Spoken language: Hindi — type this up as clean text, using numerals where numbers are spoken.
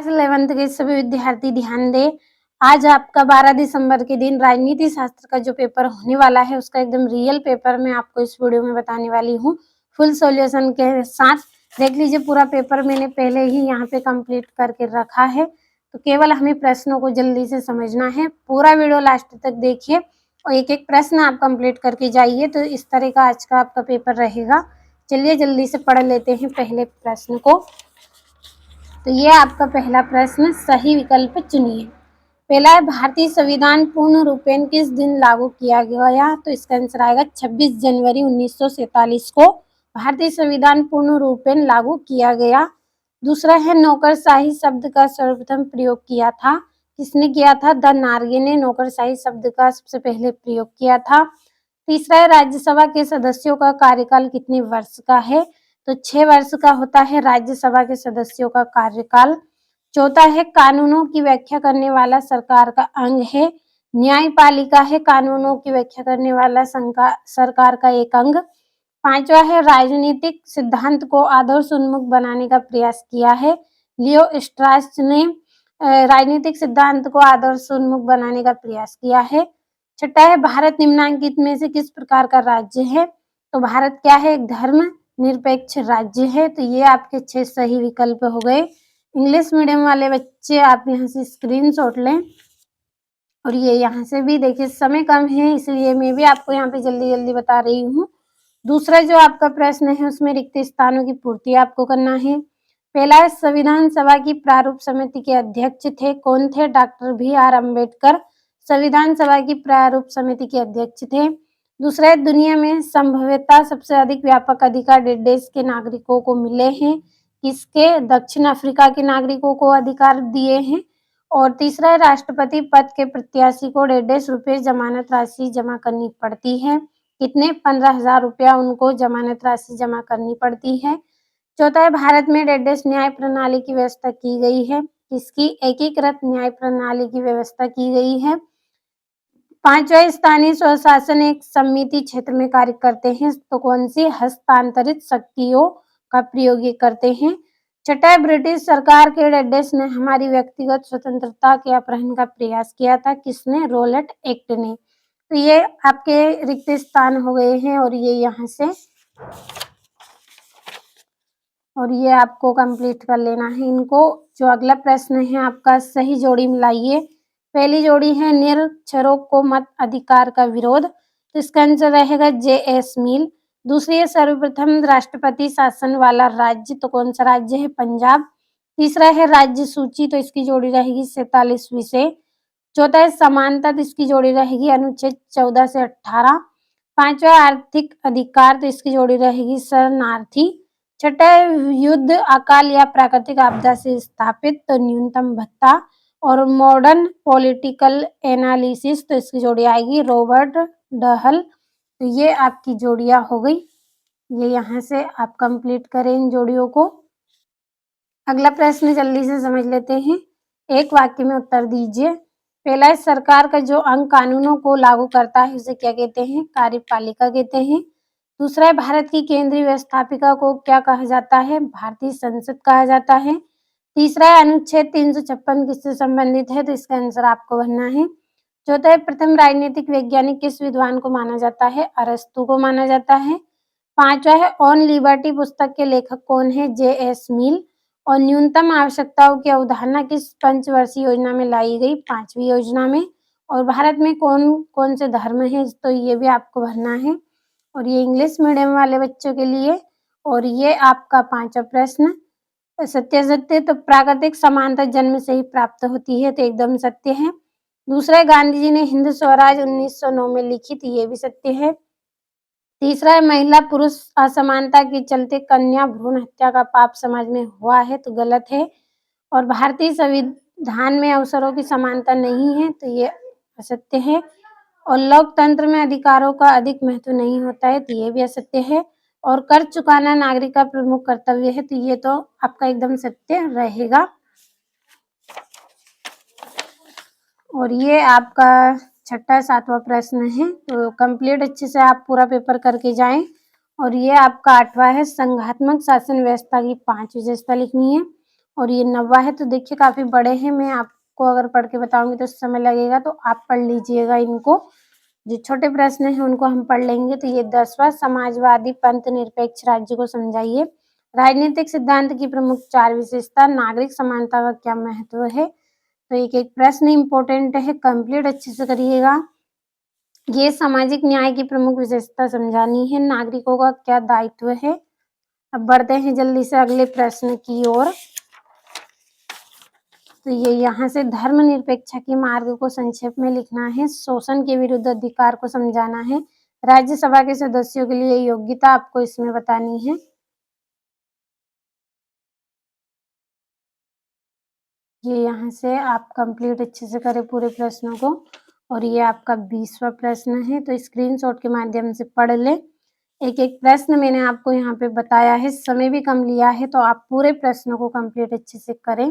क्लास 11th के सभी विद्यार्थी ध्यान दें। आज आपका 12 दिसंबर के दिन राजनीति शास्त्र का जो पेपर होने वाला है उसका एकदम रियल पेपर मैं आपको इस वीडियो में बताने वाली हूँ फुल सॉल्यूशन के साथ। देख लीजिए पूरा पेपर मैंने पहले ही यहाँ पे कंप्लीट करके रखा है, तो केवल हमें प्रश्नों को जल्दी से समझना है। पूरा वीडियो लास्ट तक देखिए और एक एक प्रश्न आप कंप्लीट करके जाइए, तो इस तरह का आज का आपका पेपर रहेगा। चलिए जल्दी से पढ़ लेते हैं पहले प्रश्न को। तो ये आपका पहला प्रश्न, सही विकल्प चुनिए। पहला है भारतीय संविधान पूर्ण रूपेण किस दिन लागू किया गया? तो इसका आंसर आएगा 26 जनवरी 1947 को भारतीय संविधान पूर्ण रूपेण लागू किया गया। दूसरा है नौकरशाही शब्द का सर्वप्रथम प्रयोग किया था? किसने किया था? द नार्गे ने नौकरशाही शब्द का सबसे पहले प्रयोग किया था। तीसरा है राज्यसभा के सदस्यों का कार्यकाल कितने वर्ष का है? तो 6 वर्ष का होता है राज्यसभा के सदस्यों का कार्यकाल। चौथा है कानूनों की व्याख्या करने वाला सरकार का अंग है? न्यायपालिका है कानूनों की व्याख्या करने वाला सरकार का एक अंग। पांचवा है राजनीतिक सिद्धांत को आदर्श उन्मुख बनाने का प्रयास किया है? लियो स्ट्रास ने राजनीतिक सिद्धांत को आदर्श उन्मुख बनाने का प्रयास किया है। छठा है भारत निम्नलिखित में से किस प्रकार का राज्य है? तो भारत क्या है? एक धर्म निरपेक्ष राज्य है। तो ये आपके 6 सही विकल्प हो गए। इंग्लिश मीडियम वाले बच्चे आप यहाँ से स्क्रीनशॉट लें और ये यहाँ से भी देखिए, समय कम है इसलिए मैं भी आपको यहाँ पे जल्दी जल्दी बता रही हूँ। दूसरा जो आपका प्रश्न है उसमें रिक्त स्थानों की पूर्ति आपको करना है। पहला है संविधान सभा की प्रारूप समिति के अध्यक्ष थे? कौन थे? डॉक्टर BR अम्बेडकर संविधान सभा की प्रारूप समिति के अध्यक्ष थे। दूसरा है दुनिया में संभवतः सबसे अधिक व्यापक अधिकार देश के नागरिकों को मिले हैं? किसके? दक्षिण अफ्रीका के नागरिकों को अधिकार दिए हैं। और तीसरा है राष्ट्रपति पद के प्रत्याशी को ₹150 जमानत राशि जमा करनी पड़ती है? कितने? 15,000 रुपया उनको जमानत राशि जमा करनी पड़ती है। चौथा है भारत में न्याय प्रणाली की व्यवस्था की गई है? किसकी? एकीकृत न्याय प्रणाली की व्यवस्था की गई है। पांचवा स्थानीय स्वशासन एक समिति क्षेत्र में कार्य करते हैं? तो कौन सी? हस्तांतरित शक्तियों का प्रयोग ये करते हैं। छठा ब्रिटिश सरकार के ने हमारी व्यक्तिगत स्वतंत्रता के अपहरण का प्रयास किया था? किसने? रोलेट एक्ट ने। तो ये आपके रिक्त स्थान हो गए हैं और ये यहाँ से और ये आपको कंप्लीट कर लेना है इनको। जो अगला प्रश्न है आपका, सही जोड़ी मिलाइए। पहली जोड़ी है निरक्षरों को मत अधिकार का विरोध, तो इसका आंसर रहेगा JS मिल। दूसरी है सर्वप्रथम राष्ट्रपति शासन वाला राज्य, तो कौन सा राज्य है? पंजाब। तीसरा है राज्य सूची, तो इसकी जोड़ी रहेगी 47वीं से। चौथा है समानता, तो इसकी जोड़ी रहेगी अनुच्छेद 14 से 18। पांचवा आर्थिक अधिकार, तो इसकी जोड़ी रहेगी शरणार्थी। छठा है युद्ध, अकाल या प्राकृतिक आपदा से स्थापित, तो न्यूनतम भत्ता। और मॉडर्न पॉलिटिकल एनालिसिस, तो इसकी जोड़ी आएगी रॉबर्ट डहल। तो ये आपकी जोड़ियां हो गई। ये यहाँ से आप कंप्लीट करें इन जोड़ियों को। अगला प्रश्न जल्दी से समझ लेते हैं, एक वाक्य में उत्तर दीजिए। पहला है सरकार का जो अंग कानूनों को लागू करता है उसे क्या कहते हैं? कार्यपालिका कहते हैं। दूसरा है भारत की केंद्रीय व्यवस्थापिका को क्या कहा जाता है? भारतीय संसद कहा जाता है। तीसरा है अनुच्छेद 356 किससे संबंधित है? तो इसका आंसर आपको भरना है। चौथा है प्रथम राजनीतिक वैज्ञानिक किस विद्वान को माना जाता है? अरस्तु को माना जाता है। पांचवा है ऑन लिबर्टी पुस्तक के लेखक कौन है? JS मिल। और न्यूनतम आवश्यकताओं की अवधारणा किस पंचवर्षीय योजना में लाई गई? 5वीं योजना में। और भारत में कौन कौन से धर्म है? तो ये भी आपको भरना है और ये इंग्लिश मीडियम वाले बच्चों के लिए। और ये आपका 5वां प्रश्न, सत्यासत्य, तो प्राकृतिक समानता जन्म से ही प्राप्त होती है, तो एकदम सत्य है। दूसरा गांधी जी ने हिंद स्वराज 1909 में लिखी थी, ये भी सत्य है। तीसरा है महिला पुरुष असमानता के चलते कन्या भ्रूण हत्या का पाप समाज में हुआ है, तो गलत है। और भारतीय संविधान में अवसरों की समानता नहीं है, तो ये असत्य है। और लोकतंत्र में अधिकारों का अधिक महत्व नहीं होता है, तो ये भी असत्य है। और कर चुकाना नागरिक का प्रमुख कर्तव्य है, तो ये तो आपका एकदम सत्य रहेगा। और ये आपका 6ठा 7वां प्रश्न है, तो कंप्लीट अच्छे से आप पूरा पेपर करके जाएं। और ये आपका 8वां है, संघात्मक शासन व्यवस्था की 5 विशेषता लिखनी है। और ये 90 है तो देखिए काफ़ी बड़े हैं, मैं आपको अगर पढ़ के बताऊँगी तो समय लगेगा, तो आप पढ़ लीजिएगा इनको। जो छोटे प्रश्न हैं उनको हम पढ़ लेंगे। तो ये 10वां समाजवादी पंथ निरपेक्ष राज्य को समझाइए। राजनीतिक सिद्धांत की प्रमुख 4 विशेषता, नागरिक समानता का क्या महत्व है? तो एक-एक प्रश्न इम्पोर्टेंट है, कंप्लीट अच्छे से करिएगा। ये सामाजिक न्याय की प्रमुख विशेषता समझानी है, नागरिकों का क्या दायित्व है? अब बढ़ते हैं जल्दी से अगले प्रश्न की ओर। तो ये यहाँ से धर्मनिरपेक्षता के मार्ग को संक्षेप में लिखना है, शोषण के विरुद्ध अधिकार को समझाना है, राज्यसभा के सदस्यों के लिए योग्यता आपको इसमें बतानी है। ये यहाँ से आप कंप्लीट अच्छे से करें पूरे प्रश्नों को। और ये आपका 20वां प्रश्न है, तो स्क्रीनशॉट के माध्यम से पढ़ लें। एक-एक प्रश्न मैंने आपको यहाँ पे बताया है, समय भी कम लिया है, तो आप पूरे प्रश्नों को कंप्लीट अच्छे से करें।